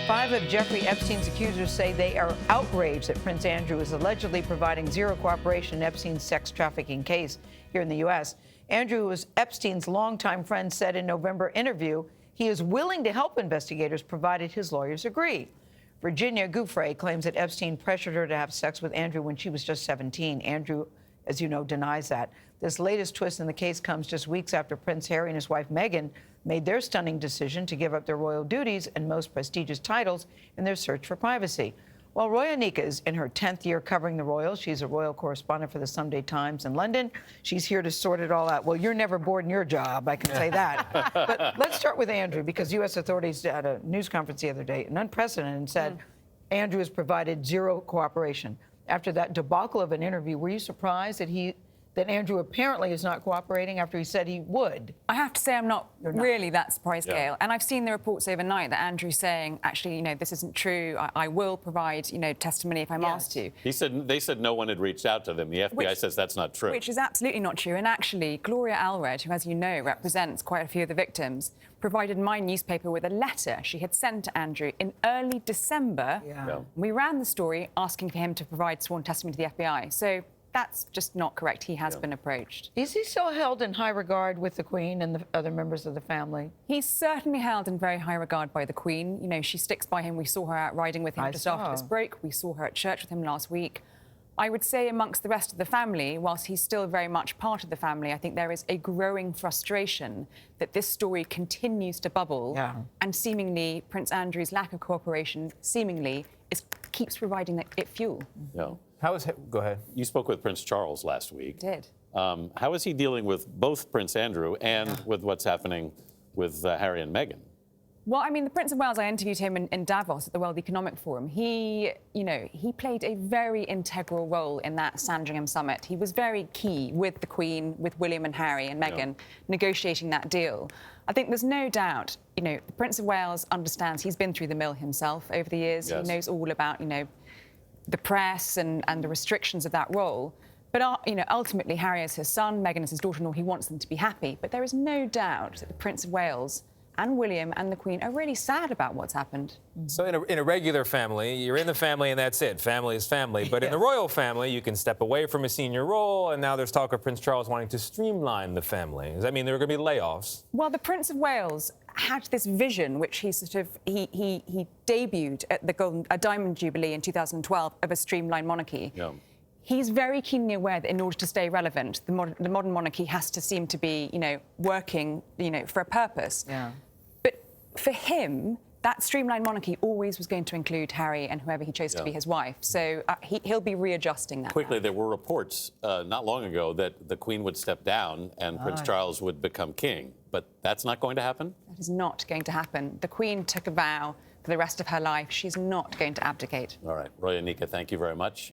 Five of Jeffrey Epstein's accusers say they are outraged that Prince Andrew is allegedly providing zero cooperation in Epstein's sex trafficking case here in the U.S. Andrew, who was Epstein's longtime friend, said in November interview he is willing to help investigators provided his lawyers agree. Virginia Giuffre claims that Epstein pressured her to have sex with Andrew when she was just 17. Andrew, as you know, denies that. This latest twist in the case comes just weeks after Prince Harry and his wife Meghan made their stunning decision to give up their royal duties and most prestigious titles in their search for privacy. While Roya Nikkhah is in her 10th year covering the royals, she's a royal correspondent for the Sunday Times in London. She's here to sort it all out. Well, you're never bored in your job, I can say that. But let's start with Andrew, because U.S. authorities had a news conference the other day, and unprecedented, and said Andrew has provided zero cooperation. After that debacle of an interview, were you surprised that Andrew apparently is not cooperating after he said he would? I have to say I'm not really that surprised, Gayle. And I've seen the reports overnight that Andrew's saying, actually, you know, this isn't true. I will provide, you know, testimony if I'm asked to. They said no one had reached out to them. The FBI says that's not true. Which is absolutely not true. And actually, Gloria Allred, who, as you know, represents quite a few of the victims, provided my newspaper with a letter she had sent to Andrew in early December. We ran the story asking for him to provide sworn testimony to the FBI. So that's just not correct. He has been approached. Is he still held in high regard with the Queen and the other members of the family? He's certainly held in very high regard by the Queen. You know, she sticks by him. We saw her out riding with him after this break. We saw her at church with him last week. I would say amongst the rest of the family, whilst he's still very much part of the family, I think there is a growing frustration that this story continues to bubble. And seemingly, Prince Andrew's lack of cooperation keeps providing it fuel. Go ahead. You spoke with Prince Charles last week. I did. How is he dealing with both Prince Andrew and with what's happening with Harry and Meghan? Well, I mean, the Prince of Wales, I interviewed him in Davos at the World Economic Forum. He played a very integral role in that Sandringham summit. He was very key with the Queen, with William and Harry and Meghan, negotiating that deal. I think there's no doubt, you know, the Prince of Wales understands. He's been through the mill himself over the years. He knows all about, you know, the press and the restrictions of that role. But, you know, ultimately, Harry is his son, Meghan is his daughter-in-law. He wants them to be happy. But there is no doubt that the Prince of Wales and William and the Queen are really sad about what's happened. So in a regular family, you're in the family and that's it. Family is family. But in the royal family, you can step away from a senior role, and now there's talk of Prince Charles wanting to streamline the family. Does that mean there are going to be layoffs? Well, the Prince of Wales had this vision, which he debuted at the Diamond Jubilee in 2012 of a streamlined monarchy. He's very keenly aware that in order to stay relevant, the modern monarchy has to seem to be, you know, working, you know, for a purpose. But for him, that streamlined monarchy always was going to include Harry and whoever he chose to be his wife. So he'll be readjusting that. Quickly, there were reports not long ago that the Queen would step down and Prince Charles would become king. But that's not going to happen? That is not going to happen. The Queen took a vow for the rest of her life. She's not going to abdicate. All right. Roya Nikkhah, thank you very much.